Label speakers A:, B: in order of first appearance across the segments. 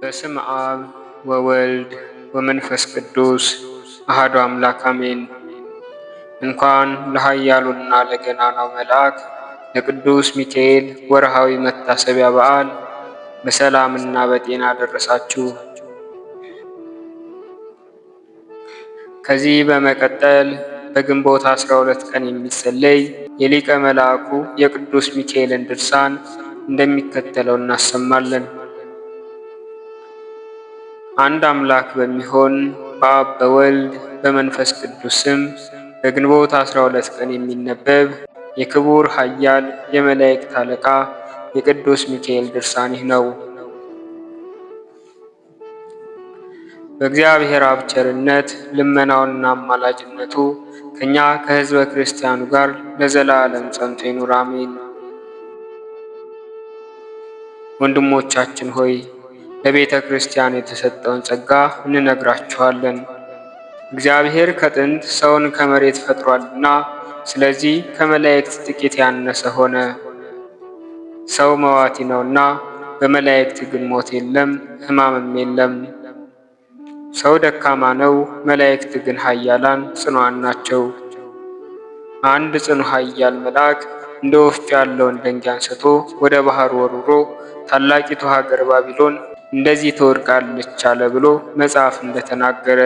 A: በስም አብ ወወልድ ወመንፈስ ቅዱስ አሐዱ አምላክ አሜን። እንኳን ለኃያሉና ለገናናው መልአክ ለቅዱስ ሚካኤል ወርሃዊ መታሰቢያ በዓል በሰላምና በጤና ደረሳችሁ። ከዚህ በመቀጠል በግንቦት 12 ቀን የሚጸለይ የሊቀ መልአኩ የቅዱስ ሚካኤልን ድርሳን እንደሚከተለው እናሰማለን። አንድ አምላክ በሚሆን በአብ በወልድ በመንፈስ ቅዱስ ስም በግንቦት 12 ቀን የሚነበብ የክቡር ኃያል የመላእክት አለቃ የቅዱስ ሚካኤል ድርሳን ይህ ነው። በእግዚአብሔር አብ ቸርነት ልመናውና አማላጅነቱ ከእኛ ከሕዝበ ክርስቲያኑ ጋር ለዘላለም ጸንቶ ይኑር አሜን። ወንድሞቻችን ሆይ ለቤተ ክርስቲያን የተሰጠውን ጸጋ እንነግራችኋለን። እግዚአብሔር ከጥንት ሰውን ከመሬት ፈጥሯልና፣ ስለዚህ ከመላእክት ጥቂት ያነሰ ሆነ። ሰው መዋቲ ነውና፣ በመላእክት ግን ሞት የለም ሕማምም የለም። ሰው ደካማ ነው፣ መላእክት ግን ኃያላን ጽኑዓን ናቸው። አንድ ጽኑ ኃያል መልአክ እንደ ወፍጮ ያለውን ደንጊያ አንስቶ ወደ ባህር ወርውሮ ታላቂቱ ሀገር ባቢሎን እንደዚህ ትወድቃለች አለ ብሎ መጽሐፍ እንደተናገረ፣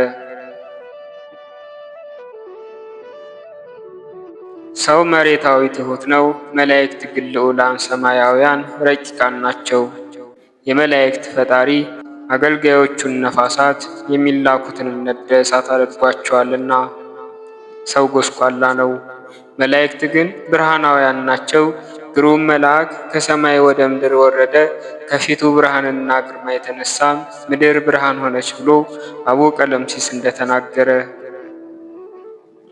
A: ሰው መሬታዊ ትሑት ነው፣ መላእክት ግን ልዑላን ሰማያውያን ረቂቃን ናቸው። የመላእክት ፈጣሪ አገልጋዮቹን ነፋሳት የሚላኩትን ነደ እሳት አድርጓቸዋልና። ሰው ጎስቋላ ነው፣ መላእክት ግን ብርሃናውያን ናቸው። ግሩም መልአክ ከሰማይ ወደ ምድር ወረደ፣ ከፊቱ ብርሃንና ግርማ የተነሳም ምድር ብርሃን ሆነች ብሎ አቡ ቀለምሲስ እንደተናገረ።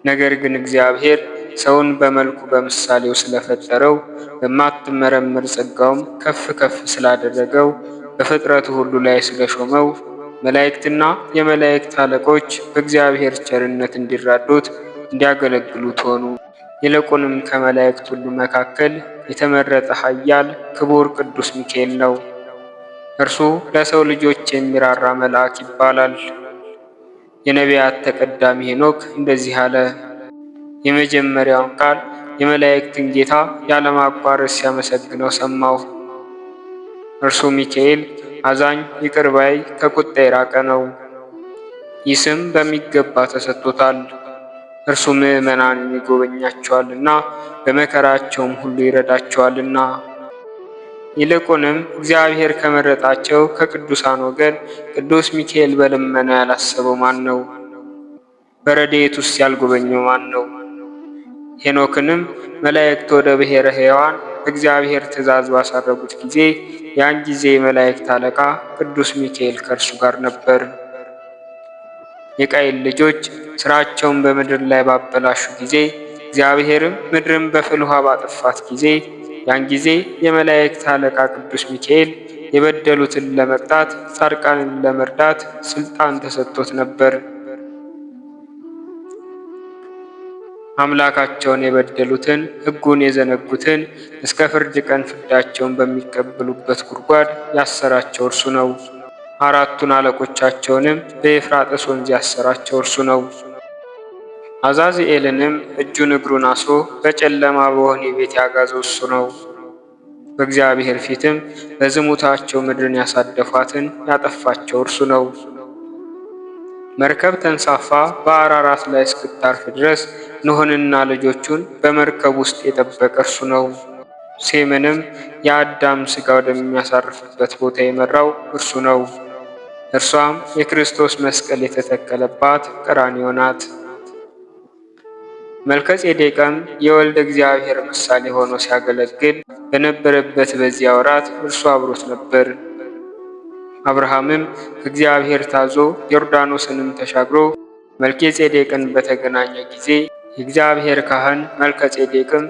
A: ነገር ግን እግዚአብሔር ሰውን በመልኩ በምሳሌው ስለፈጠረው በማትመረምር ጸጋውም ከፍ ከፍ ስላደረገው በፍጥረቱ ሁሉ ላይ ስለሾመው መላእክትና የመላእክት አለቆች በእግዚአብሔር ቸርነት እንዲራዱት እንዲያገለግሉት ሆኑ። ይልቁንም ከመላእክት ሁሉ መካከል የተመረጠ ኃያል ክቡር ቅዱስ ሚካኤል ነው። እርሱ ለሰው ልጆች የሚራራ መልአክ ይባላል። የነቢያት ተቀዳሚ ሄኖክ እንደዚህ አለ። የመጀመሪያውን ቃል የመላእክትን ጌታ ያለማቋረጥ ሲያመሰግነው ሰማሁ። እርሱ ሚካኤል አዛኝ፣ ይቅር ባይ፣ ከቁጣ የራቀ ነው። ይህ ስም በሚገባ ተሰጥቶታል። እርሱ ምዕመናንን ይጎበኛቸዋልና በመከራቸውም ሁሉ ይረዳቸዋልና። ይልቁንም እግዚአብሔር ከመረጣቸው ከቅዱሳን ወገን ቅዱስ ሚካኤል በልመናው ያላሰበው ማን ነው? በረድኤት ውስጥ ያልጎበኘው ማን ነው? ሄኖክንም መላእክት ወደ ብሔረ ሕያዋን እግዚአብሔር ትእዛዝ ባሳረጉት ጊዜ ያን ጊዜ የመላእክት አለቃ ቅዱስ ሚካኤል ከእርሱ ጋር ነበር። የቃየል ልጆች ስራቸውን በምድር ላይ ባበላሹ ጊዜ እግዚአብሔርም ምድርን በፍል ውሃ ባጠፋት ጊዜ ያን ጊዜ የመላእክት አለቃ ቅዱስ ሚካኤል የበደሉትን ለመቅጣት ጻድቃንን ለመርዳት ስልጣን ተሰጥቶት ነበር። አምላካቸውን የበደሉትን ሕጉን የዘነጉትን እስከ ፍርድ ቀን ፍዳቸውን በሚቀበሉበት ጉድጓድ ያሰራቸው እርሱ ነው። አራቱን አለቆቻቸውንም በኤፍራጥስ ወንዝ ያሰራቸው እርሱ ነው። አዛዝኤልንም እጁን እግሩን አስሮ በጨለማ በወህኒ ቤት ያጋዘው እርሱ ነው። በእግዚአብሔር ፊትም በዝሙታቸው ምድርን ያሳደፏትን ያጠፋቸው እርሱ ነው። መርከብ ተንሳፋ በአራራት ላይ እስክታርፍ ድረስ ኖኅንና ልጆቹን በመርከብ ውስጥ የጠበቀ እርሱ ነው። ሴምንም የአዳም ሥጋ ወደሚያሳርፍበት ቦታ የመራው እርሱ ነው። እርሷም የክርስቶስ መስቀል የተተከለባት ቀራንዮ ናት። መልከ ጼዴቅም የወልደ እግዚአብሔር ምሳሌ ሆኖ ሲያገለግል በነበረበት በዚያ ወራት እርሱ አብሮት ነበር። አብርሃምም ከእግዚአብሔር ታዞ ዮርዳኖስንም ተሻግሮ መልከ ጼዴቅን በተገናኘ ጊዜ የእግዚአብሔር ካህን መልከ ጼዴቅም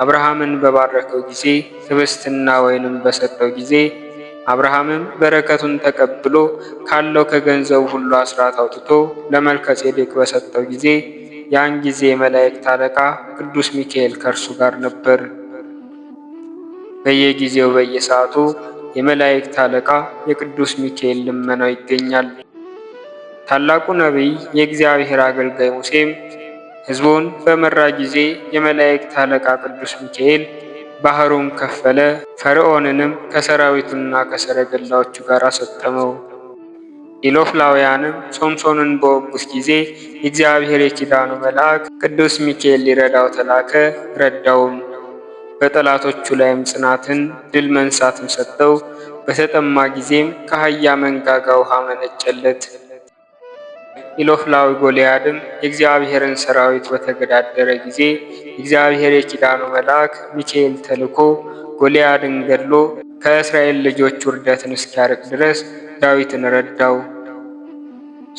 A: አብርሃምን በባረከው ጊዜ ኅብስትና ወይንም በሰጠው ጊዜ አብርሃምም በረከቱን ተቀብሎ ካለው ከገንዘቡ ሁሉ አስራት አውጥቶ ለመልከ ጼዴቅ በሰጠው ጊዜ ያን ጊዜ የመላእክት አለቃ ቅዱስ ሚካኤል ከእርሱ ጋር ነበር። በየጊዜው በየሰዓቱ የመላእክት አለቃ የቅዱስ ሚካኤል ልመናው ይገኛል። ታላቁ ነቢይ የእግዚአብሔር አገልጋይ ሙሴም ሕዝቡን በመራ ጊዜ የመላእክት አለቃ ቅዱስ ሚካኤል ባህሩን ከፈለ፣ ፈርዖንንም ከሰራዊቱና ከሰረገላዎቹ ጋር አሰጠመው። ኢሎፍላውያንም ሶምሶንን በወጉት ጊዜ የእግዚአብሔር የኪዳኑ መልአክ ቅዱስ ሚካኤል ሊረዳው ተላከ፣ ረዳውም። በጠላቶቹ ላይም ጽናትን ድል መንሳትን ሰጠው። በተጠማ ጊዜም ከአህያ መንጋጋ ውሃ መነጨለት። ኢሎፍላዊ ጎልያድም የእግዚአብሔርን ሰራዊት በተገዳደረ ጊዜ የእግዚአብሔር የኪዳኑ መልአክ ሚካኤል ተልኮ ጎልያድን ገድሎ ከእስራኤል ልጆች ውርደትን እስኪያርቅ ድረስ ዳዊትን ረዳው።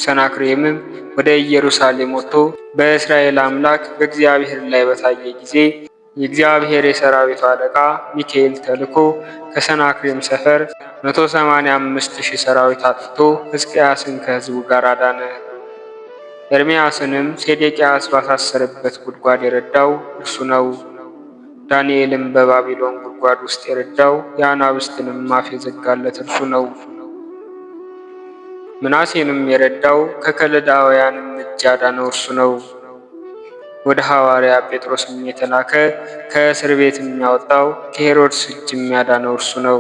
A: ሰናክሬምም ወደ ኢየሩሳሌም ወጥቶ በእስራኤል አምላክ በእግዚአብሔር ላይ በታየ ጊዜ የእግዚአብሔር የሰራዊቱ አለቃ ሚካኤል ተልኮ ከሰናክሬም ሰፈር 185,000 ሰራዊት አጥፍቶ ሕዝቅያስን ከሕዝቡ ጋር አዳነ። ኤርምያስንም ሴዴቅያስ ባሳሰረበት ጉድጓድ የረዳው እርሱ ነው። ዳንኤልም በባቢሎን ጉድጓድ ውስጥ የረዳው የአናብስትንም አፍ የዘጋለት እርሱ ነው። ምናሴንም የረዳው ከከለዳውያንም እጅ ያዳነው እርሱ ነው። ወደ ሐዋርያ ጴጥሮስም የተላከ ከእስር ቤት የሚያወጣው ከሄሮድስ እጅ የሚያዳነው እርሱ ነው።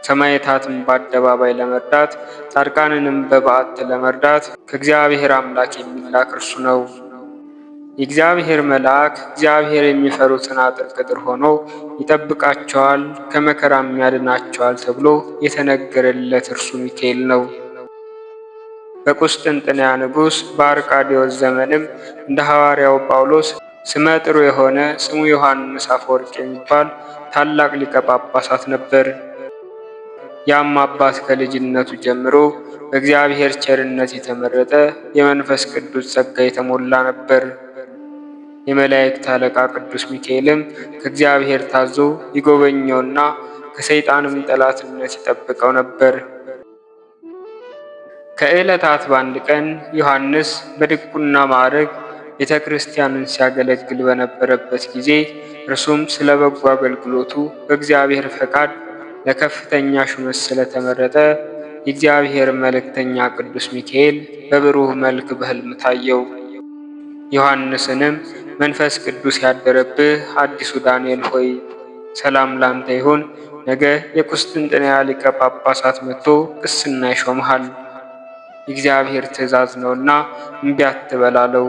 A: ሰማዕታትን በአደባባይ ለመርዳት ጻድቃንንም በበዓት ለመርዳት ከእግዚአብሔር አምላክ የሚላክ እርሱ ነው። የእግዚአብሔር መልአክ እግዚአብሔር የሚፈሩትን አጥር ቅጥር ሆኖ ይጠብቃቸዋል፣ ከመከራም ያድናቸዋል ተብሎ የተነገረለት እርሱ ሚካኤል ነው። በቁስጥንጥንያ ንጉሥ በአርቃዴዎስ ዘመንም እንደ ሐዋርያው ጳውሎስ ስመ ጥሩ የሆነ ስሙ ዮሐንስ አፈወርቅ የሚባል ታላቅ ሊቀ ጳጳሳት ነበር። ያም አባት ከልጅነቱ ጀምሮ በእግዚአብሔር ቸርነት የተመረጠ የመንፈስ ቅዱስ ጸጋ የተሞላ ነበር። የመላእክት አለቃ ቅዱስ ሚካኤልም ከእግዚአብሔር ታዞ ይጎበኘውና ከሰይጣንም ጠላትነት ይጠብቀው ነበር። ከዕለታት በአንድ ቀን ዮሐንስ በድቁና ማዕረግ ቤተ ክርስቲያንን ሲያገለግል በነበረበት ጊዜ እርሱም ስለ በጎ አገልግሎቱ በእግዚአብሔር ፈቃድ ለከፍተኛ ሹመት ስለተመረጠ የእግዚአብሔር መልእክተኛ ቅዱስ ሚካኤል በብሩህ መልክ በሕልም ታየው። ዮሐንስንም መንፈስ ቅዱስ ያደረብህ አዲሱ ዳንኤል ሆይ ሰላም ላንተ ይሁን፣ ነገ የቁስጥንጥንያ ሊቀ ጳጳሳት መጥቶ ቅስና ይሾምሃል፣ የእግዚአብሔር ትእዛዝ ነውና እምቢ አትበል አለው።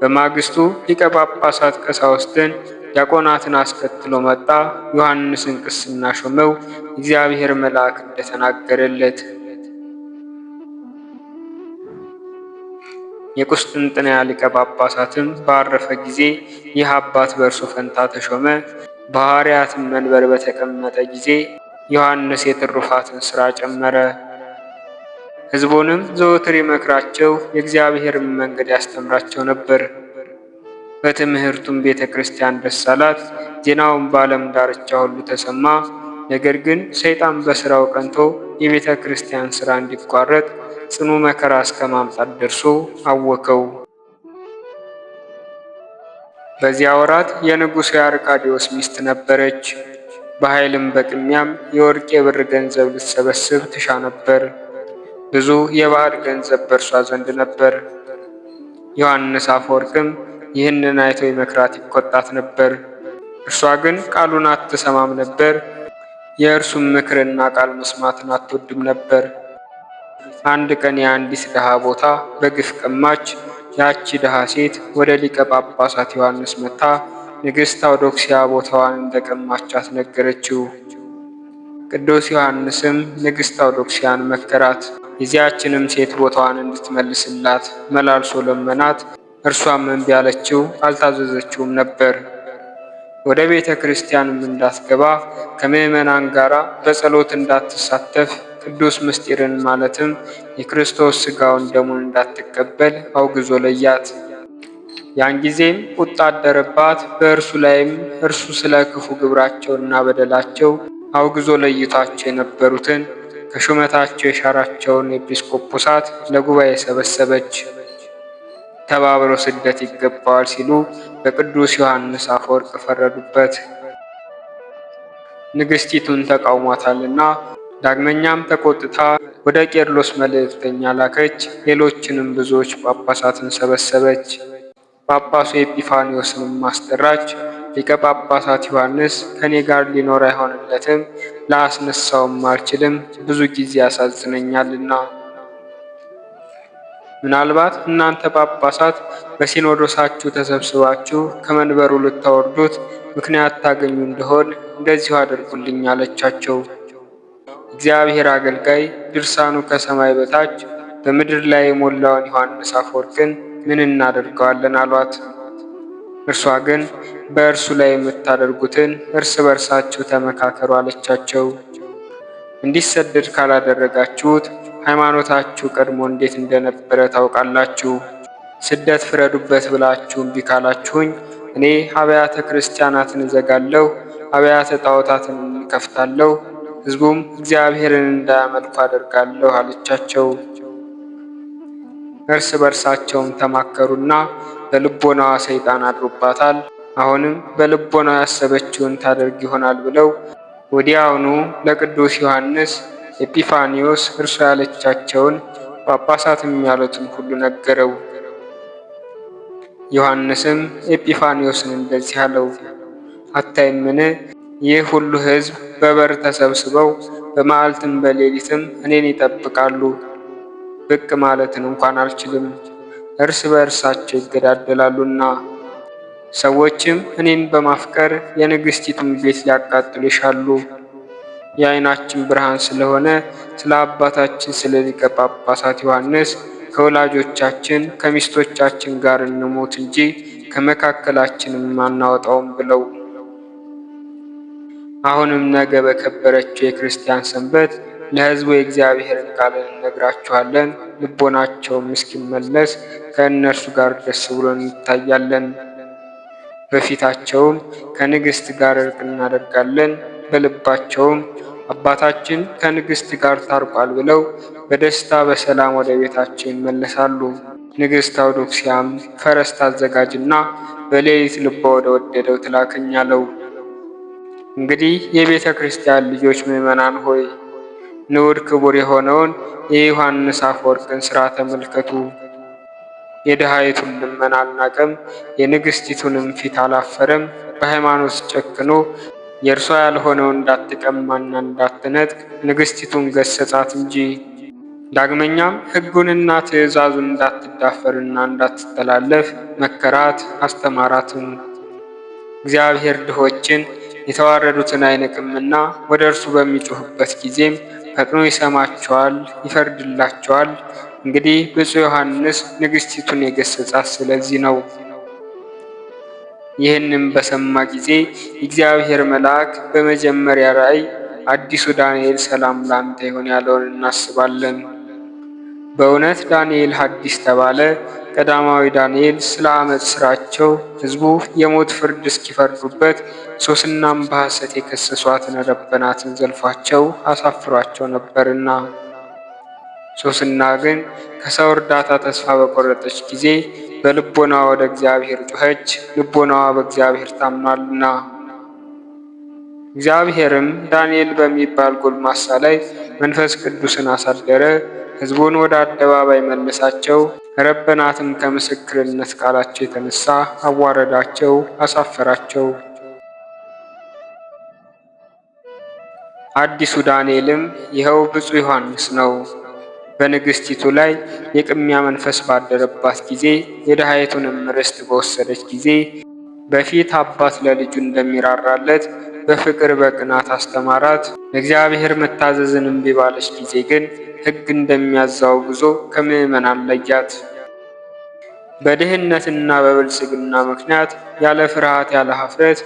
A: በማግስቱ ሊቀ ጳጳሳት ቀሳውስትን ዲያቆናትን አስከትሎ መጣ። ዮሐንስን ቅስና ሾመው፣ እግዚአብሔር መልአክ እንደተናገረለት። የቁስጥንጥንያ ሊቀ ጳጳሳትም ባረፈ ጊዜ ይህ አባት በእርሱ ፈንታ ተሾመ። በሐዋርያትም መንበር በተቀመጠ ጊዜ ዮሐንስ የትሩፋትን ሥራ ጨመረ። ሕዝቡንም ዘወትር ይመክራቸው፣ የእግዚአብሔርን መንገድ ያስተምራቸው ነበር። በትምህርቱም ቤተ ክርስቲያን ደስ አላት። ዜናውን በዓለም ዳርቻ ሁሉ ተሰማ። ነገር ግን ሰይጣን በሥራው ቀንቶ የቤተ ክርስቲያን ሥራ እንዲቋረጥ ጽኑ መከራ እስከ ማምጣት ደርሶ አወከው። በዚያ ወራት የንጉሡ የአርቃዴዎስ ሚስት ነበረች። በኃይልም በቅሚያም የወርቅ የብር ገንዘብ ልትሰበስብ ትሻ ነበር። ብዙ የባዕድ ገንዘብ በእርሷ ዘንድ ነበር። ዮሐንስ አፈወርቅም ይህንን አይቶ ይመክራት ይቆጣት ነበር። እርሷ ግን ቃሉን አትሰማም ነበር። የእርሱም ምክርና ቃል መስማትን አትወድም ነበር። አንድ ቀን የአንዲት ድሃ ቦታ በግፍ ቀማች። ያቺ ድሃ ሴት ወደ ሊቀ ጳጳሳት ዮሐንስ መጥታ ንግሥት አውዶክስያ ቦታዋን እንደቀማቻት ነገረችው። ቅዱስ ዮሐንስም ንግሥት አውዶክስያን መከራት። የዚያችንም ሴት ቦታዋን እንድትመልስላት መላልሶ ለመናት። እርሷም እምቢ አለችው፣ አልታዘዘችውም ነበር። ወደ ቤተ ክርስቲያንም እንዳትገባ ከምዕመናን ጋር በጸሎት እንዳትሳተፍ ቅዱስ ምስጢርን ማለትም የክርስቶስ ሥጋውን ደሙን እንዳትቀበል አውግዞ ለያት። ያን ጊዜም ቁጣ አደረባት። በእርሱ ላይም እርሱ ስለ ክፉ ግብራቸውና በደላቸው አውግዞ ለይቷቸው የነበሩትን ከሹመታቸው የሻራቸውን ኤጲስቆጶሳት ለጉባኤ ሰበሰበች። ተባብሮ ስደት ይገባዋል ሲሉ በቅዱስ ዮሐንስ አፈወርቅ ፈረዱበት። ንግሥቲቱን ተቃውሟታልና። ዳግመኛም ተቆጥታ ወደ ቄርሎስ መልእክተኛ ላከች። ሌሎችንም ብዙዎች ጳጳሳትን ሰበሰበች። ጳጳሱ ኤጲፋንዮስንም አስጠራች። ሊቀ ጳጳሳት ዮሐንስ ከኔ ጋር ሊኖር አይሆንለትም፣ ላስነሳውም አልችልም፣ ብዙ ጊዜ ያሳዝነኛልና። ምናልባት እናንተ ጳጳሳት በሲኖዶሳችሁ ተሰብስባችሁ ከመንበሩ ልታወርዱት ምክንያት ታገኙ እንደሆን እንደዚሁ አድርጉልኝ አለቻቸው። እግዚአብሔር አገልጋይ ድርሳኑ ከሰማይ በታች በምድር ላይ የሞላውን ዮሐንስ አፈወርቅን ምን እናደርገዋለን አሏት። እርሷ ግን በእርሱ ላይ የምታደርጉትን እርስ በርሳችሁ ተመካከሩ አለቻቸው። እንዲሰደድ ካላደረጋችሁት ሃይማኖታችሁ ቀድሞ እንዴት እንደነበረ ታውቃላችሁ። ስደት ፍረዱበት ብላችሁ እምቢ ካላችሁኝ እኔ አብያተ ክርስቲያናትን እዘጋለሁ፣ አብያተ ጣዖታትን እከፍታለሁ፣ ሕዝቡም እግዚአብሔርን እንዳያመልኩ አደርጋለሁ አለቻቸው። እርስ በርሳቸውም ተማከሩና በልቦናዋ ሰይጣን አድሮባታል፣ አሁንም በልቦናዋ ያሰበችውን ታደርግ ይሆናል ብለው ወዲያውኑ ለቅዱስ ዮሐንስ ኤጲፋንዮስ እርሷ ያለቻቸውን ጳጳሳትም ያሉትን ሁሉ ነገረው። ዮሐንስም ኤጲፋንዮስን እንደዚህ አለው፣ አታይምን? ይህ ሁሉ ሕዝብ በበር ተሰብስበው በመዓልትም በሌሊትም እኔን ይጠብቃሉ። ብቅ ማለትን እንኳን አልችልም፣ እርስ በእርሳቸው ይገዳደላሉና። ሰዎችም እኔን በማፍቀር የንግሥቲቱን ቤት ሊያቃጥሉ ይሻሉ። የዓይናችን ብርሃን ስለሆነ ስለ አባታችን ስለ ሊቀ ጳጳሳት ዮሐንስ ከወላጆቻችን ከሚስቶቻችን ጋር እንሞት እንጂ ከመካከላችንም አናወጣውም ብለው አሁንም ነገ በከበረችው የክርስቲያን ሰንበት ለሕዝቡ የእግዚአብሔርን ቃል እንነግራችኋለን። ልቦናቸውም እስኪመለስ ከእነርሱ ጋር ደስ ብሎን እንታያለን። በፊታቸውም ከንግሥት ጋር እርቅ እናደርጋለን። በልባቸውም አባታችን ከንግሥት ጋር ታርቋል ብለው በደስታ በሰላም ወደ ቤታቸው ይመለሳሉ። ንግሥት አውዶክሲያም ፈረስ ታዘጋጅና በሌሊት ልቧ ወደ ወደደው ትላከኝ አለው። እንግዲህ የቤተ ክርስቲያን ልጆች ምዕመናን ሆይ ንዑድ ክቡር የሆነውን የዮሐንስ አፈወርቅን ሥራ ተመልከቱ። የድሃይቱን ልመና አልናቀም፣ የንግሥቲቱንም ፊት አላፈረም። በሃይማኖት ጨክኖ የእርሷ ያልሆነው እንዳትቀማና እንዳትነጥቅ ንግሥቲቱን ገሰጻት እንጂ። ዳግመኛም ሕጉንና ትእዛዙን እንዳትዳፈርና እንዳትተላለፍ መከራት አስተማራትም። እግዚአብሔር ድሆችን የተዋረዱትን አይንቅምና ወደ እርሱ በሚጮህበት ጊዜም ፈጥኖ ይሰማቸዋል፣ ይፈርድላቸዋል። እንግዲህ ብፁዕ ዮሐንስ ንግሥቲቱን የገሰጻት ስለዚህ ነው። ይህንም በሰማ ጊዜ የእግዚአብሔር መልአክ በመጀመሪያ ራእይ አዲሱ ዳንኤል ሰላም ላንተ ይሁን ያለውን እናስባለን። በእውነት ዳንኤል ሐዲስ ተባለ። ቀዳማዊ ዳንኤል ስለ ዓመፅ ሥራቸው ሕዝቡ የሞት ፍርድ እስኪፈርዱበት ሶስናም በሐሰት የከሰሷትን ረበናትን ዘልፏቸው አሳፍሯቸው ነበርና። ሶስና ግን ከሰው እርዳታ ተስፋ በቆረጠች ጊዜ በልቦናዋ ወደ እግዚአብሔር ጮኸች፣ ልቦናዋ በእግዚአብሔር ታምኗልና። እግዚአብሔርም ዳንኤል በሚባል ጎልማሳ ላይ መንፈስ ቅዱስን አሳደረ። ሕዝቡን ወደ አደባባይ መለሳቸው። ረበናትም ከምስክርነት ቃላቸው የተነሳ አዋረዳቸው፣ አሳፈራቸው። አዲሱ ዳንኤልም ይኸው ብፁዕ ዮሐንስ ነው። በንግሥቲቱ ላይ የቅሚያ መንፈስ ባደረባት ጊዜ የድሃይቱንም ርስት በወሰደች ጊዜ በፊት አባት ለልጁ እንደሚራራለት በፍቅር በቅናት አስተማራት። ለእግዚአብሔር መታዘዝን እምቢ ባለች ጊዜ ግን ሕግ እንደሚያዛው ጉዞ ከምዕመናን ለያት። በድህነትና በብልጽግና ምክንያት ያለ ፍርሃት ያለ ኀፍረት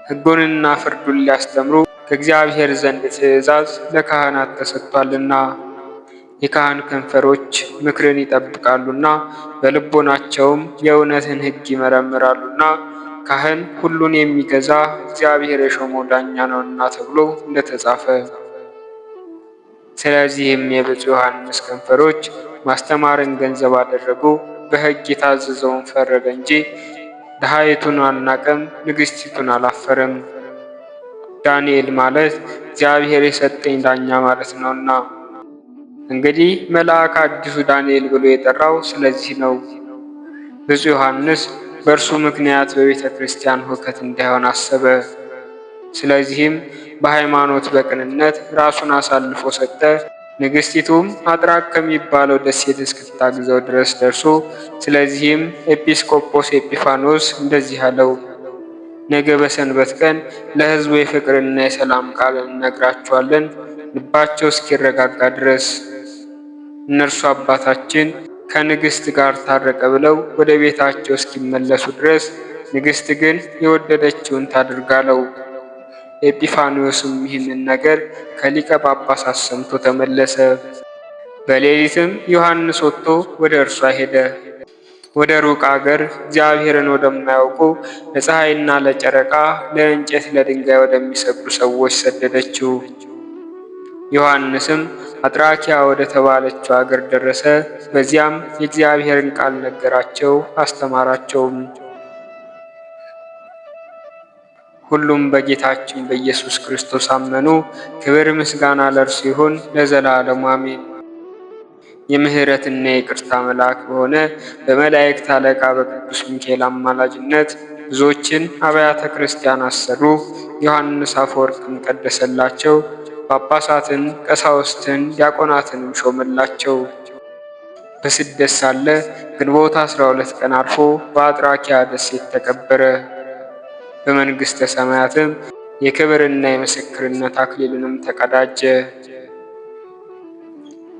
A: ሕጉንና ፍርዱን ሊያስተምሩ ከእግዚአብሔር ዘንድ ትእዛዝ ለካህናት ተሰጥቷልና። የካህን ከንፈሮች ምክርን ይጠብቃሉና በልቦናቸውም የእውነትን ሕግ ይመረምራሉና ካህን ሁሉን የሚገዛ እግዚአብሔር የሾመው ዳኛ ነውና ተብሎ እንደተጻፈ። ስለዚህም የብፁዕ ዮሐንስ ከንፈሮች ማስተማርን ገንዘብ አደረጉ። በሕግ የታዘዘውን ፈረደ እንጂ ድሃይቱን አልናቀም፣ ንግሥቲቱን አላፈረም። ዳንኤል ማለት እግዚአብሔር የሰጠኝ ዳኛ ማለት ነውና። እንግዲህ መልአክ አዲሱ ዳንኤል ብሎ የጠራው ስለዚህ ነው። ብፁዕ ዮሐንስ በእርሱ ምክንያት በቤተ ክርስቲያን ሁከት እንዳይሆን አሰበ። ስለዚህም በሃይማኖት በቅንነት ራሱን አሳልፎ ሰጠ። ንግሥቲቱም አጥራቅ ከሚባለው ደሴት እስክታግዘው ድረስ ደርሶ፣ ስለዚህም ኤጲስቆጶስ ኤጲፋኖስ እንደዚህ አለው፣ ነገ በሰንበት ቀን ለሕዝቡ የፍቅርና የሰላም ቃል እንነግራቸዋለን፣ ልባቸው እስኪረጋጋ ድረስ። እነርሱ አባታችን ከንግሥት ጋር ታረቀ ብለው ወደ ቤታቸው እስኪመለሱ ድረስ ንግሥት ግን የወደደችውን ታድርጋለው። ኤጲፋንዮስም ይህንን ነገር ከሊቀ ጳጳሳት ሰምቶ ተመለሰ። በሌሊትም ዮሐንስ ወጥቶ ወደ እርሷ ሄደ። ወደ ሩቅ አገር እግዚአብሔርን ወደማያውቁ ለፀሐይና ለጨረቃ ለእንጨት ለድንጋይ ወደሚሰግዱ ሰዎች ሰደደችው። ዮሐንስም አጥራኪያ ወደ ተባለችው አገር ደረሰ። በዚያም የእግዚአብሔርን ቃል ነገራቸው፣ አስተማራቸውም። ሁሉም በጌታችን በኢየሱስ ክርስቶስ አመኑ። ክብር ምስጋና ለእርሱ ይሁን ለዘላለሙ አሜን። የምሕረትና የይቅርታ መልአክ በሆነ በመላእክት አለቃ በቅዱስ ሚካኤል አማላጅነት ብዙዎችን አብያተ ክርስቲያን አሰሩ። ዮሐንስ አፈወርቅን ቀደሰላቸው። ጳጳሳትን፣ ቀሳውስትን፣ ዲያቆናትንም ሾመላቸው። በስደት ሳለ ግንቦት 12 ቀን አርፎ በአጥራኪያ ደሴት ተቀበረ። በመንግሥተ ሰማያትም የክብርና የምስክርነት አክሊልንም ተቀዳጀ።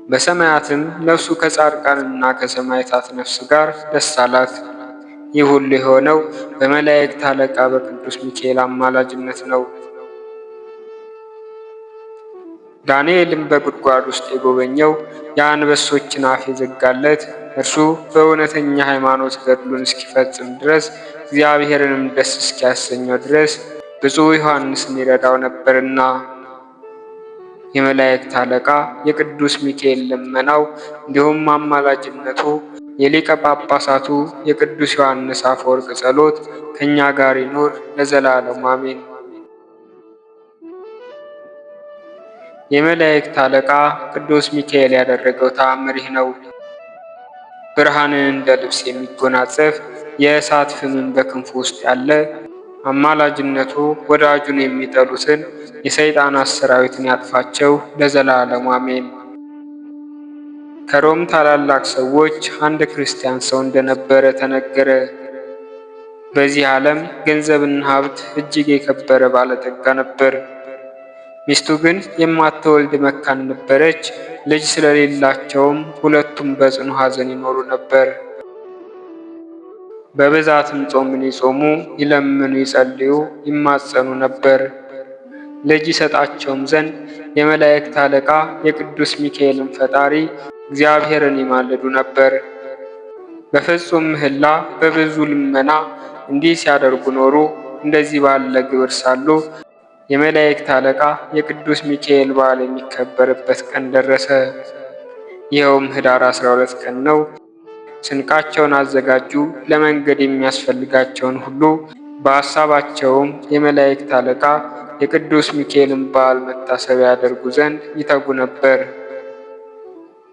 A: በሰማያትም ነፍሱ ከጻድቃንና ከሰማዕታት ነፍስ ጋር ደስ አላት። ይህ ሁሉ የሆነው በመላእክት አለቃ በቅዱስ ሚካኤል አማላጅነት ነው። ዳንኤልም በጉድጓድ ውስጥ የጎበኘው የአንበሶችን አፍ የዘጋለት እርሱ በእውነተኛ ሃይማኖት ገድሉን እስኪፈጽም ድረስ እግዚአብሔርንም ደስ እስኪያሰኘው ድረስ ብፁዕ ዮሐንስን ይረዳው ነበርና። የመላእክት አለቃ የቅዱስ ሚካኤል ልመናው እንዲሁም አማላጅነቱ የሊቀ ጳጳሳቱ የቅዱስ ዮሐንስ አፈወርቅ ጸሎት ከእኛ ጋር ይኖር ለዘላለሙ አሜን። የመላእክት አለቃ ቅዱስ ሚካኤል ያደረገው ተአምር ይህ ነው። ብርሃንን እንደ ልብስ የሚጎናጸፍ የእሳት ፍምን በክንፉ ውስጥ ያለ አማላጅነቱ ወዳጁን የሚጠሉትን የሰይጣናት ሰራዊትን ያጥፋቸው ለዘላለሙ አሜን። ከሮም ታላላቅ ሰዎች አንድ ክርስቲያን ሰው እንደነበረ ተነገረ። በዚህ ዓለም ገንዘብና ሀብት እጅግ የከበረ ባለጠጋ ነበር። ሚስቱ ግን የማትወልድ መካን ነበረች። ልጅ ስለሌላቸውም ሁለቱም በጽኑ ሐዘን ይኖሩ ነበር። በብዛትም ጾምን ይጾሙ፣ ይለምኑ፣ ይጸልዩ፣ ይማጸኑ ነበር። ልጅ ይሰጣቸውም ዘንድ የመላእክት አለቃ የቅዱስ ሚካኤልን ፈጣሪ እግዚአብሔርን ይማልዱ ነበር። በፍጹም ምህላ በብዙ ልመና እንዲህ ሲያደርጉ ኖሩ። እንደዚህ ባለ ግብር ሳሉ የመላእክት አለቃ የቅዱስ ሚካኤል በዓል የሚከበርበት ቀን ደረሰ። ይኸውም ኅዳር 12 ቀን ነው። ስንቃቸውን አዘጋጁ። ለመንገድ የሚያስፈልጋቸውን ሁሉ በሐሳባቸውም የመላእክት አለቃ የቅዱስ ሚካኤልን በዓል መታሰቢያ ያደርጉ ዘንድ ይተጉ ነበር።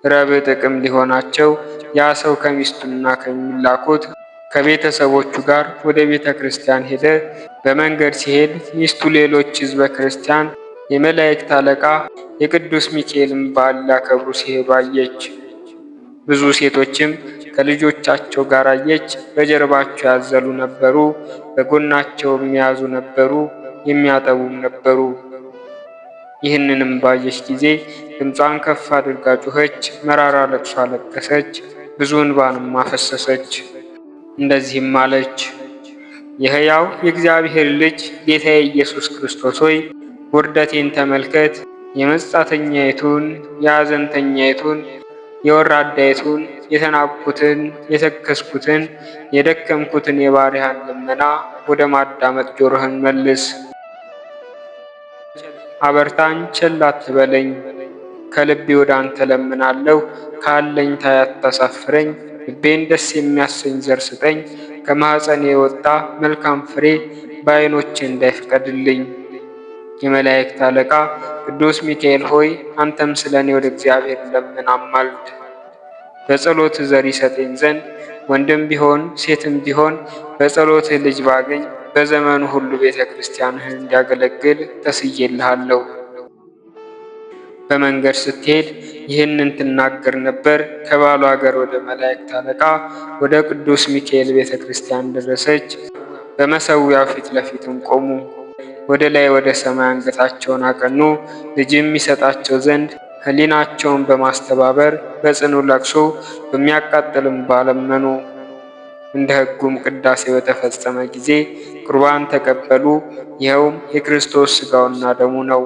A: ረቡዕ ጥቅም ሊሆናቸው ያ ሰው ከሚስቱና ከሚላኩት ከቤተሰቦቹ ጋር ወደ ቤተ ክርስቲያን ሄደ። በመንገድ ሲሄድ ሚስቱ ሌሎች ሕዝበ ክርስቲያን የመላእክት አለቃ የቅዱስ ሚካኤልን በዓል ሊያከብሩ ሲሄዱ አየች። ብዙ ሴቶችም ከልጆቻቸው ጋር አየች። በጀርባቸው ያዘሉ ነበሩ፣ በጎናቸውም የያዙ ነበሩ፣ የሚያጠቡም ነበሩ። ይህንንም ባየች ጊዜ ድምጿን ከፍ አድርጋ ጮኸች፣ መራራ ለቅሶ አለቀሰች፣ ብዙ እንባንም አፈሰሰች። እንደዚህም አለች፣ የሕያው የእግዚአብሔር ልጅ ጌታዬ ኢየሱስ ክርስቶስ ሆይ ውርደቴን ተመልከት። የመጻተኛይቱን፣ የሐዘንተኛይቱን፣ የወራዳይቱን፣ የተናቅኩትን፣ የተከስኩትን፣ የደከምኩትን የባሪያህን ልመና ወደ ማዳመጥ ጆሮህን መልስ። አበርታኝ፣ ቸል አትበለኝ። ከልቤ ወደ አንተ ለምናለሁ። ካለኝታ አታሳፍረኝ። ልቤን ደስ የሚያሰኝ ዘር ስጠኝ። ከማኅፀኔ የወጣ መልካም ፍሬ በዓይኖቼ እንዳይፈቀድልኝ። የመላእክት አለቃ ቅዱስ ሚካኤል ሆይ አንተም ስለ እኔ ወደ እግዚአብሔር ለምን አማልድ። በጸሎት ዘር ይሰጠኝ ዘንድ ወንድም ቢሆን ሴትም ቢሆን በጸሎትህ ልጅ ባገኝ በዘመኑ ሁሉ ቤተ ክርስቲያንህን እንዲያገለግል ተስዬልሃለሁ። በመንገድ ስትሄድ ይህንን ትናገር ነበር። ከባሏ ሀገር ወደ መላእክት አለቃ ወደ ቅዱስ ሚካኤል ቤተ ክርስቲያን ደረሰች። በመሠዊያው ፊት ለፊትም ቆሙ። ወደ ላይ ወደ ሰማይ አንገታቸውን አቀኑ። ልጅም ይሰጣቸው ዘንድ ሕሊናቸውን በማስተባበር በጽኑ ለቅሶ በሚያቃጥልም ባለመኑ። እንደ ሕጉም ቅዳሴ በተፈጸመ ጊዜ ቁርባን ተቀበሉ። ይኸውም የክርስቶስ ሥጋውና ደሙ ነው።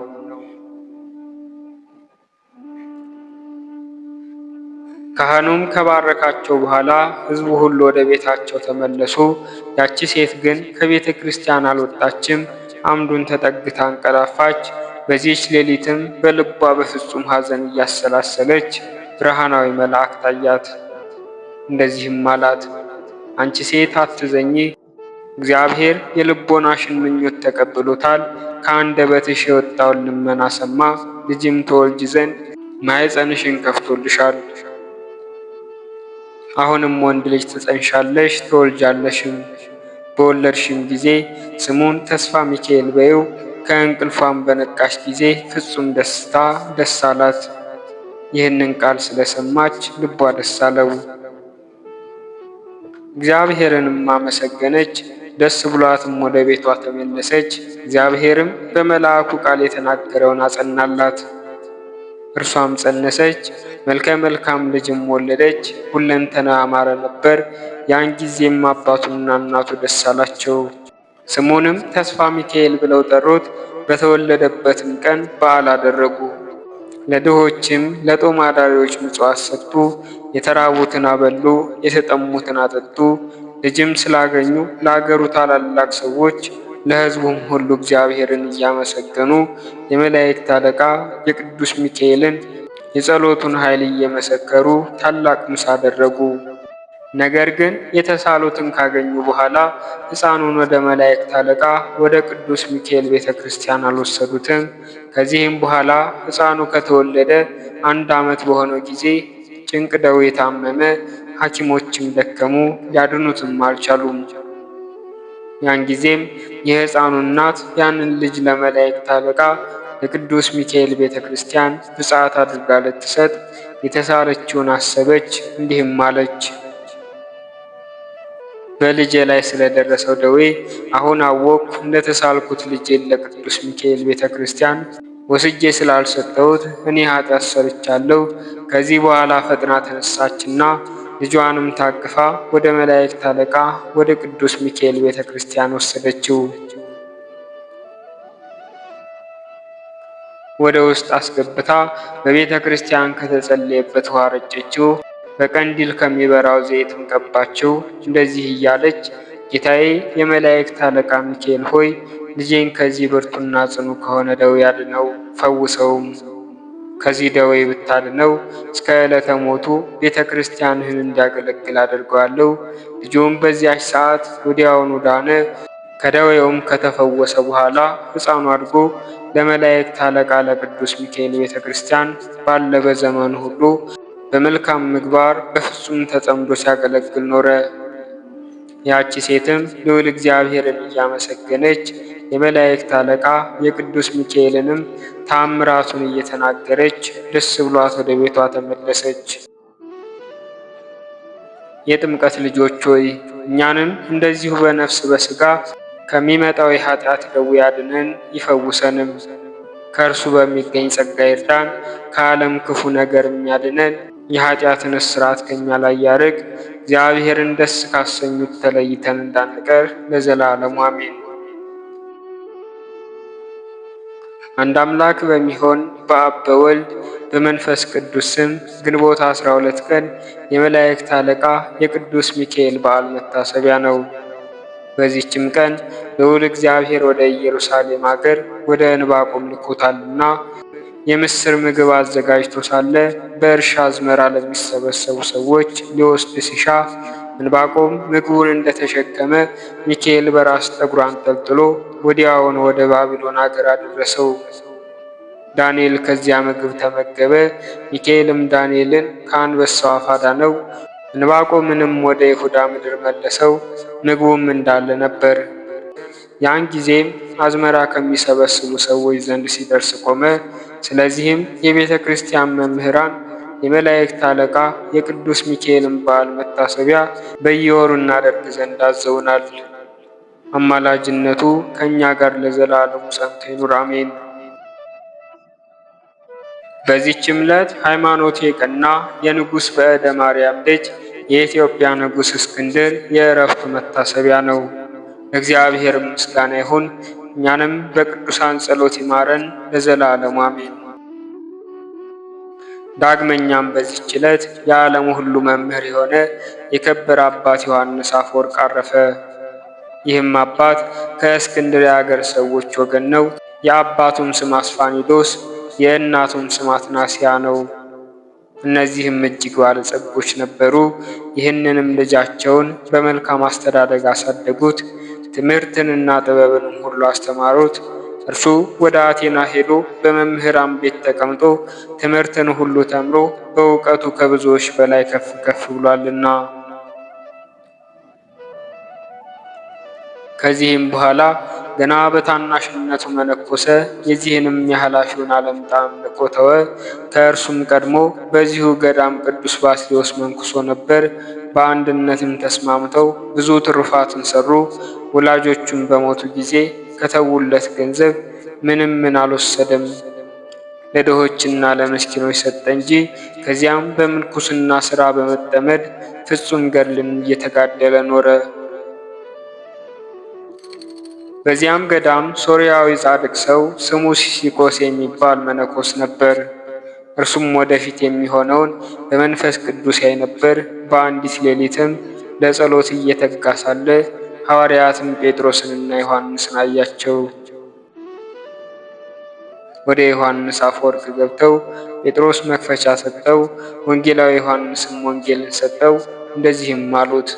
A: ካህኑም ከባረካቸው በኋላ ሕዝቡ ሁሉ ወደ ቤታቸው ተመለሱ። ያቺ ሴት ግን ከቤተ ክርስቲያን አልወጣችም፣ አምዱን ተጠግታ አንቀላፋች። በዚህች ሌሊትም በልቧ በፍጹም ሐዘን እያሰላሰለች ብርሃናዊ መልአክ ታያት። እንደዚህም አላት፣ አንቺ ሴት አትዘኚ፣ እግዚአብሔር የልቦናሽን ምኞት ተቀብሎታል። ከአንደበትሽ የወጣውን ልመና ሰማ። ልጅም ትወልጂ ዘንድ ማኅፀንሽን ከፍቶልሻል። አሁንም ወንድ ልጅ ትጸንሻለሽ፣ ትወልጃለሽም። በወለድሽም ጊዜ ስሙን ተስፋ ሚካኤል በይው። ከእንቅልፏም በነቃሽ ጊዜ ፍጹም ደስታ ደስ አላት። ይህንን ቃል ስለሰማች ልቧ ደስ አለው። እግዚአብሔርንም አመሰገነች። ደስ ብሏትም ወደ ቤቷ ተመለሰች። እግዚአብሔርም በመልአኩ ቃል የተናገረውን አጸናላት። እርሷም ጸነሰች፣ መልከ መልካም ልጅም ወለደች። ሁለንተና አማረ ነበር። ያን ጊዜም አባቱና እናቱ ደስ አላቸው። ስሙንም ተስፋ ሚካኤል ብለው ጠሩት። በተወለደበትም ቀን በዓል አደረጉ። ለድሆችም ለጦም አዳሪዎች ምጽዋት ሰጡ። የተራቡትን አበሉ፣ የተጠሙትን አጠጡ። ልጅም ስላገኙ ለአገሩ ታላላቅ ሰዎች ለሕዝቡም ሁሉ እግዚአብሔርን እያመሰገኑ የመላእክት አለቃ የቅዱስ ሚካኤልን የጸሎቱን ኃይል እየመሰከሩ ታላቅ ምሳ አደረጉ። ነገር ግን የተሳሉትን ካገኙ በኋላ ሕፃኑን ወደ መላእክት አለቃ ወደ ቅዱስ ሚካኤል ቤተ ክርስቲያን አልወሰዱትም። ከዚህም በኋላ ሕፃኑ ከተወለደ 1 ዓመት በሆነው ጊዜ ጭንቅ ደዌ ታመመ። ሐኪሞችም ደከሙ፣ ሊያድኑትም አልቻሉም። ያን ጊዜም የሕፃኑ እናት ያንን ልጅ ለመላእክት አለቃ ለቅዱስ ሚካኤል ቤተ ክርስቲያን ብፅዓት አድርጋ ልትሰጥ የተሳለችውን አሰበች። እንዲህም አለች፣ በልጄ ላይ ስለደረሰው ደዌ አሁን አወቅኩ። እንደተሳልኩት ልጄን ለቅዱስ ሚካኤል ቤተ ክርስቲያን ወስጄ ስላልሰጠሁት እኔ ኃጢአት ሰርቻለሁ። ከዚህ በኋላ ፈጥና ተነሳችና ልጇንም ታቅፋ ወደ መላእክት አለቃ ወደ ቅዱስ ሚካኤል ቤተ ክርስቲያን ወሰደችው። ወደ ውስጥ አስገብታ በቤተ ክርስቲያን ከተጸለየበት ውሃ ረጨችው። በቀንዲል ከሚበራው ዘይትም ቀባችው። እንደዚህ እያለች ጌታዬ የመላእክት አለቃ ሚካኤል ሆይ ልጄን ከዚህ ብርቱና ጽኑ ከሆነ ደዌ አድነው፣ ፈውሰውም። ከዚህ ደዌ ብታድነው እስከ ዕለተ ሞቱ ቤተ ክርስቲያንህን እንዲያገለግል አድርገዋለሁ። ልጁም በዚያች ሰዓት ወዲያውኑ ዳነ። ከደዌውም ከተፈወሰ በኋላ ሕፃኑ አድጎ ለመላእክት አለቃ ለቅዱስ ሚካኤል ቤተ ክርስቲያን ባለ በዘመኑ ሁሉ በመልካም ምግባር በፍጹም ተጠምዶ ሲያገለግል ኖረ። ያቺ ሴትም ልዑል እግዚአብሔርን እያመሰገነች የመላእክት አለቃ የቅዱስ ሚካኤልንም ታምራቱን እየተናገረች ደስ ብሏት ወደ ቤቷ ተመለሰች። የጥምቀት ልጆች ሆይ እኛንም እንደዚሁ በነፍስ በሥጋ ከሚመጣው የኃጢአት ደዌ ያድነን ይፈውሰንም። ከእርሱ በሚገኝ ጸጋ ይርዳን። ከዓለም ክፉ ነገር የሚያድነን የኃጢአትን እስራት ከኛ ላይ ያርቅ። እግዚአብሔርን ደስ ካሰኙት ተለይተን እንዳንቀር ለዘላለሙ አሜን። አንድ አምላክ በሚሆን በአብ በወልድ በመንፈስ ቅዱስ ስም ግንቦት 12 ቀን የመላእክት አለቃ የቅዱስ ሚካኤል በዓል መታሰቢያ ነው። በዚህችም ቀን ልዑል እግዚአብሔር ወደ ኢየሩሳሌም አገር ወደ ዕንባቆም ልኮታልና የምስር ምግብ አዘጋጅቶ ሳለ በእርሻ አዝመራ ለሚሰበሰቡ ሰዎች ሊወስድ ሲሻ ዕንባቆም ምግቡን እንደተሸከመ ሚካኤል በራስ ጠጉሩ አንጠልጥሎ ወዲያውን ወደ ባቢሎን አገር አደረሰው። ዳንኤል ከዚያ ምግብ ተመገበ። ሚካኤልም ዳንኤልን ከአንበሳው አፍ አዳነው። ዕንባቆምንም ወደ ይሁዳ ምድር መለሰው። ምግቡም እንዳለ ነበር። ያን ጊዜም አዝመራ ከሚሰበስቡ ሰዎች ዘንድ ሲደርስ ቆመ። ስለዚህም የቤተ ክርስቲያን መምህራን የመላእክት አለቃ የቅዱስ ሚካኤልን በዓል መታሰቢያ በየወሩ እናደርግ ዘንድ አዘውናል። አማላጅነቱ ከእኛ ጋር ለዘላለሙ ጸንቶ ይኑር አሜን። በዚህችም ዕለት ሃይማኖቱ የቀና የንጉሥ በዕደ ማርያም ልጅ የኢትዮጵያ ንጉሥ እስክንድር የዕረፍቱ መታሰቢያ ነው። ለእግዚአብሔር ምስጋና ይሁን። እኛንም በቅዱሳን ጸሎት ይማረን ለዘላለሙ አሜን። ዳግመኛም በዚህች ዕለት የዓለሙ ሁሉ መምህር የሆነ የከበረ አባት ዮሐንስ አፈወርቅ አረፈ። ይህም አባት ከእስክንድርያ አገር ሰዎች ወገን ነው። የአባቱም ስም አስፋኒዶስ የእናቱም ስም አትናስያ ነው። እነዚህም እጅግ ባለጸጎች ነበሩ። ይህንንም ልጃቸውን በመልካም አስተዳደግ አሳደጉት። ትምህርትንና ጥበብንም ሁሉ አስተማሩት። እርሱ ወደ አቴና ሄዶ በመምህራን ቤት ተቀምጦ ትምህርትን ሁሉ ተምሮ በእውቀቱ ከብዙዎች በላይ ከፍ ከፍ ብሏልና። ከዚህም በኋላ ገና በታናሽነቱ መነኮሰ። የዚህንም የኃላፊውን ዓለም ጣዕም ንቆ ተወ። ከእርሱም ቀድሞ በዚሁ ገዳም ቅዱስ ባስልዮስ መንኩሶ ነበር። በአንድነትም ተስማምተው ብዙ ትሩፋትን ሰሩ። ወላጆቹም በሞቱ ጊዜ ከተውለት ገንዘብ ምን አልወሰደም፣ ለድሆችና ለምስኪኖች ሰጠ እንጂ። ከዚያም በምንኩስና ሥራ በመጠመድ ፍጹም ገድልን እየተጋደለ ኖረ። በዚያም ገዳም ሶርያዊ ጻድቅ ሰው ስሙ ሲሲኮስ የሚባል መነኮስ ነበር። እርሱም ወደፊት የሚሆነውን በመንፈስ ቅዱስ ያይ ነበር። በአንዲት ሌሊትም ለጸሎት እየተጋ ሳለ ሐዋርያትም ጴጥሮስንና ዮሐንስን አያቸው። ወደ ዮሐንስ አፈወርቅ ገብተው ጴጥሮስ መክፈቻ ሰጠው፣ ወንጌላዊ ዮሐንስም ወንጌልን ሰጠው። እንደዚህም አሉት፣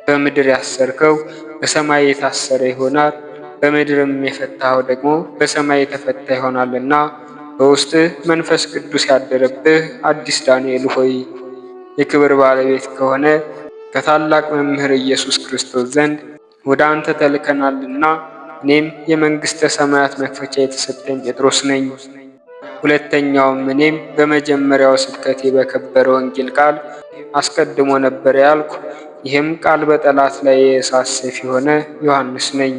A: በምድር ያሰርከው በሰማይ የታሰረ ይሆናል፣ በምድርም የፈታኸው ደግሞ በሰማይ የተፈታ ይሆናልና በውስጥህ መንፈስ ቅዱስ ያደረብህ አዲስ ዳንኤል ሆይ የክብር ባለቤት ከሆነ ከታላቅ መምህር ኢየሱስ ክርስቶስ ዘንድ ወደ አንተ ተልከናልና እኔም የመንግሥተ ሰማያት መክፈቻ የተሰጠኝ ጴጥሮስ ነኝ። ሁለተኛውም እኔም በመጀመሪያው ስብከቴ በከበረ ወንጌል ቃል አስቀድሞ ነበር ያልኩ፣ ይህም ቃል በጠላት ላይ የእሳት ሰይፍ የሆነ ዮሐንስ ነኝ።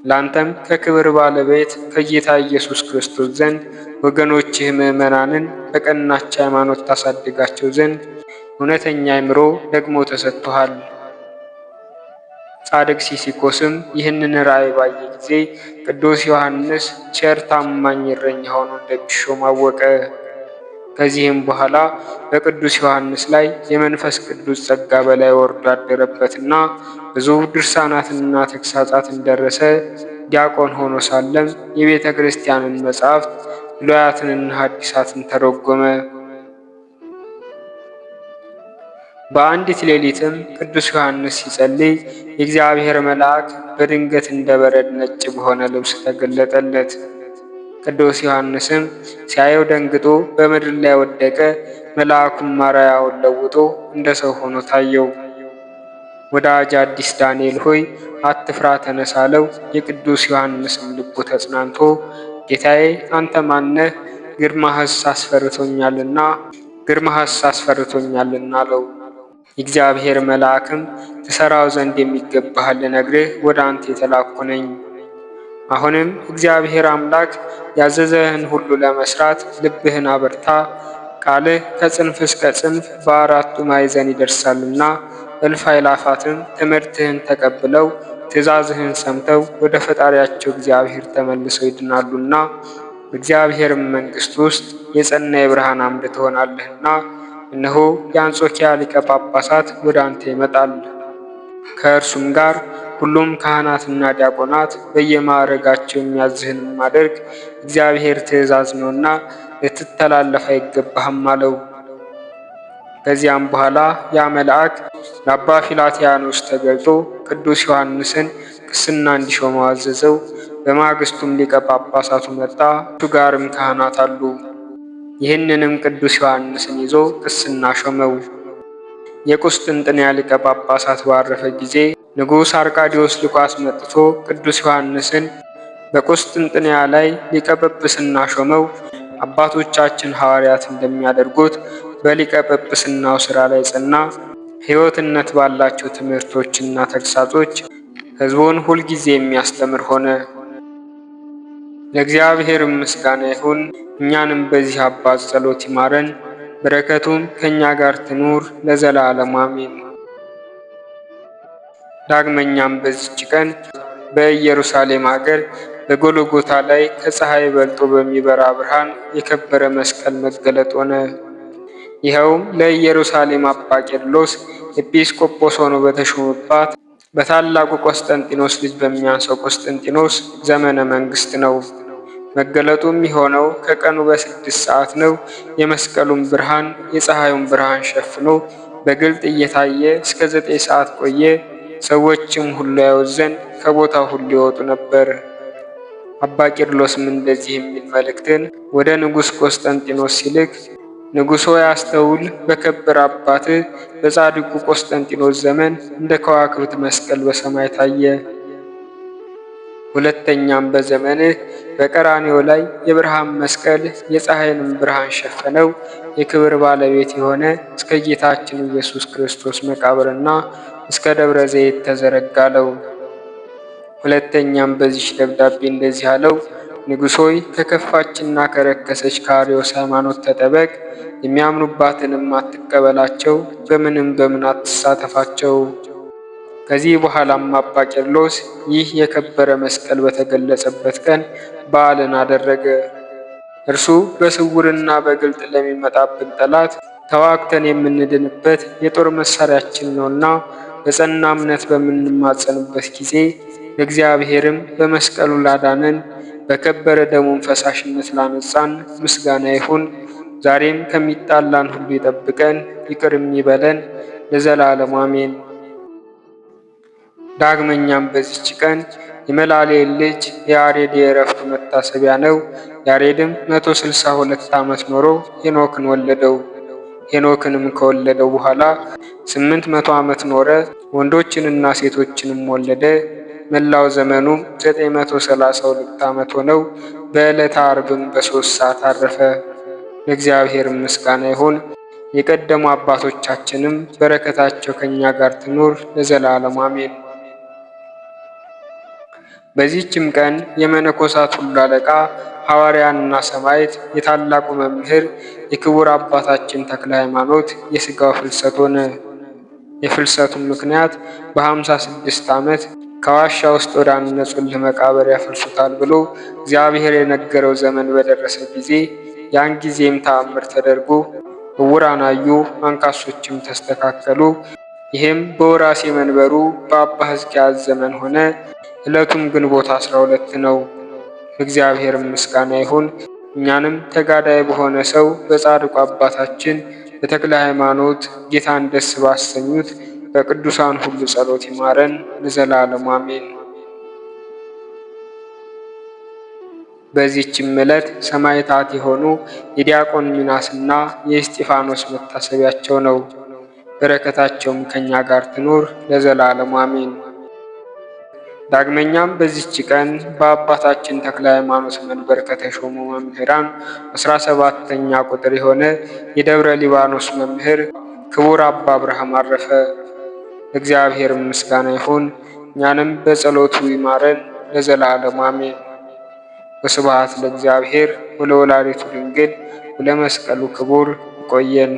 A: ላንተም ከክብር ባለቤት ከጌታ ኢየሱስ ክርስቶስ ዘንድ ወገኖችህ ምዕመናንን በቀናች ሃይማኖት ታሳድጋቸው ዘንድ እውነተኛ አእምሮ ደግሞ ተሰጥቶሃል። ጻድቅ ሲሲኮስም ይህንን ራእይ ባየ ጊዜ ቅዱስ ዮሐንስ ቸር ታማኝ እረኛ ሆኖ እንደሚሾም አወቀ። ከዚህም በኋላ በቅዱስ ዮሐንስ ላይ የመንፈስ ቅዱስ ጸጋ በላይ ወርዶ አደረበትና ብዙ ድርሳናትንና ተግሳጻትን ደረሰ። ዲያቆን ሆኖ ሳለም የቤተ ክርስቲያንን መጻሕፍት ብሉያትንና ሐዲሳትን ተረጎመ። በአንዲት ሌሊትም ቅዱስ ዮሐንስ ሲጸልይ የእግዚአብሔር መልአክ በድንገት እንደ በረድ ነጭ በሆነ ልብስ ተገለጠለት። ቅዱስ ዮሐንስም ሲያየው ደንግጦ በምድር ላይ ወደቀ። መልአኩም አርአያውን ለውጦ እንደ ሰው ሆኖ ታየው። ወዳጅ አዲስ ዳንኤል ሆይ አትፍራ፣ ተነስ አለው። የቅዱስ ዮሐንስም ልቡ ተጽናንቶ ጌታዬ አንተ ማነህ? ግርማህስ አስፈርቶኛልና አለው። የእግዚአብሔር መልአክም ትሰራው ዘንድ የሚገባህን ልነግርህ ወደ አንተ የተላኩ ነኝ። አሁንም እግዚአብሔር አምላክ ያዘዘህን ሁሉ ለመስራት ልብህን አበርታ። ቃልህ ከጽንፍ እስከ ጽንፍ በአራቱ ማዕዘን ይደርሳልና እልፍ አእላፋትም ትምህርትህን ተቀብለው ትእዛዝህን ሰምተው ወደ ፈጣሪያቸው እግዚአብሔር ተመልሰው ይድናሉና በእግዚአብሔርም መንግሥት ውስጥ የጸና የብርሃን አምድ ትሆናለህና እነሆ የአንጾኪያ ሊቀ ጳጳሳት ወደ አንተ ይመጣል። ከእርሱም ጋር ሁሉም ካህናትና ዲያቆናት በየማዕረጋቸው የሚያዝህን ማድረግ እግዚአብሔር ትእዛዝ ነውና ልትተላለፍ አይገባህም አለው። ከዚያም በኋላ ያ መልአክ ለአባ ፊላትያኖስ ተገልጦ ቅዱስ ዮሐንስን ቅስና እንዲሾመው አዘዘው። በማግስቱም ሊቀ ጳጳሳቱ መጣ፣ እሱ ጋርም ካህናት አሉ። ይህንንም ቅዱስ ዮሐንስን ይዞ ቅስና ሾመው። የቁስጥንጥንያ ሊቀ ጳጳሳት ባረፈ ጊዜ ንጉሥ አርቃዲዎስ ልኮ አስመጥቶ ቅዱስ ዮሐንስን በቁስጥንጥንያ ላይ ሊቀ ጵጵስና ሾመው። አባቶቻችን ሐዋርያት እንደሚያደርጉት በሊቀ ጵጵስናው ሥራ ላይ ጸና። ሕይወትነት ባላቸው ትምህርቶችና ተግሳጾች ሕዝቡን ሁልጊዜ የሚያስተምር ሆነ። ለእግዚአብሔር ምስጋና ይሁን። እኛንም በዚህ አባት ጸሎት ይማረን፣ በረከቱም ከእኛ ጋር ትኑር ለዘላለሙ አሜን። ዳግመኛም በዚች ቀን በኢየሩሳሌም ሀገር በጎልጎታ ላይ ከፀሐይ በልጦ በሚበራ ብርሃን የከበረ መስቀል መገለጥ ሆነ። ይኸውም ለኢየሩሳሌም አባ ቄርሎስ ኤጲስቆጶስ ሆኖ በተሾመባት በታላቁ ቆስጠንጢኖስ ልጅ በሚያንሰው ቆስጠንጢኖስ ዘመነ መንግስት ነው። መገለጡም የሆነው ከቀኑ በ6 ሰዓት ነው። የመስቀሉን ብርሃን የፀሐዩን ብርሃን ሸፍኖ በግልጥ እየታየ እስከ 9 ሰዓት ቆየ። ሰዎችም ሁሉ ያዩት ዘንድ ከቦታው ሁሉ ይወጡ ነበር። አባ ቄርሎስም እንደዚህ የሚል መልእክትን ወደ ንጉሥ ቆስጠንጢኖስ ሲልክ፣ ንጉሥ ሆይ አስተውል፣ በከበረ አባትህ በጻድቁ ቆስጠንጢኖስ ዘመን እንደ ከዋክብት መስቀል በሰማይ ታየ። ሁለተኛም በዘመንህ በቀራንዮ ላይ የብርሃን መስቀል የፀሐይንም ብርሃን ሸፈነው። የክብር ባለቤት የሆነ እስከ ጌታችን ኢየሱስ ክርስቶስ መቃብርና እስከ ደብረ ዘይት ተዘረጋለው። ሁለተኛም በዚች ደብዳቤ እንደዚህ አለው፣ ንጉሥ ሆይ ከከፋችና ከረከሰች ከአርዮስ ሃይማኖት ተጠበቅ፣ የሚያምኑባትንም አትቀበላቸው፣ በምን አትሳተፋቸው። ከዚህ በኋላም አባ ቄርሎስ ይህ የከበረ መስቀል በተገለጸበት ቀን በዓልን አደረገ። እርሱ በስውርና በግልጥ ለሚመጣብን ጠላት ተዋግተን የምንድንበት የጦር መሳሪያችን ነውና በጸና እምነት በምንማጸንበት ጊዜ ለእግዚአብሔርም በመስቀሉ ላዳነን በከበረ ደሙን ፈሳሽነት ላነጻን ምስጋና ይሁን። ዛሬም ከሚጣላን ሁሉ ይጠብቀን፣ ይቅርም ይበለን ለዘላለሙ አሜን። ዳግመኛም በዚች ቀን የመላልኤል ልጅ የያሬድ የዕረፍቱ መታሰቢያ ነው። ያሬድም 162 ዓመት ኖሮ ሄኖክን ወለደው። ሄኖክንም ከወለደው በኋላ 800 ዓመት ኖረ፣ ወንዶችንና ሴቶችንም ወለደ። መላው ዘመኑም 932 ዓመት ሆነው። በዕለተ ዓርብም በ3 ሰዓት አረፈ። ለእግዚአብሔር ምስጋና ይሁን። የቀደሙ አባቶቻችንም በረከታቸው ከእኛ ጋር ትኑር ለዘላለሙ አሜን። በዚህችም ቀን የመነኮሳት ሁሉ አለቃ ሐዋርያንና ሰማዕት የታላቁ መምህር የክቡር አባታችን ተክለ ሃይማኖት የሥጋው ፍልሰት ሆነ። የፍልሰቱን ምክንያት በ56 ዓመት ከዋሻ ውስጥ ወደ አነጹልህ መቃብር ያፈልሱታል ብሎ እግዚአብሔር የነገረው ዘመን በደረሰ ጊዜ ያን ጊዜም ተአምር ተደርጎ ዕውራን አዩ፣ አንካሶችም ተስተካከሉ። ይህም በወራሴ መንበሩ በአባ ሕዝቅያስ ዘመን ሆነ። ዕለቱም ግንቦት 12 ነው። እግዚአብሔር ምስጋና ይሁን። እኛንም ተጋዳይ በሆነ ሰው በጻድቁ አባታችን በተክለ ሃይማኖት ጌታን ደስ ባሰኙት በቅዱሳን ሁሉ ጸሎት ይማረን ለዘላለሙ አሜን። በዚህችም ዕለት ሰማዕታት የሆኑ የዲያቆን ሚናስና የእስጢፋኖስ መታሰቢያቸው ነው። በረከታቸውም ከእኛ ጋር ትኑር ለዘላለሙ አሜን። ዳግመኛም በዚህች ቀን በአባታችን ተክለ ሃይማኖት መንበር ከተሾሙ መምህራን 17ኛ ቁጥር የሆነ የደብረ ሊባኖስ መምህር ክቡር አባ አብርሃም አረፈ። እግዚአብሔር ምስጋና ይሁን። እኛንም በጸሎቱ ይማረን ለዘላለሙ አሜን። ወስብሐት ለእግዚአብሔር ወለወላዲቱ ድንግል ወለመስቀሉ ክቡር። ይቆየን።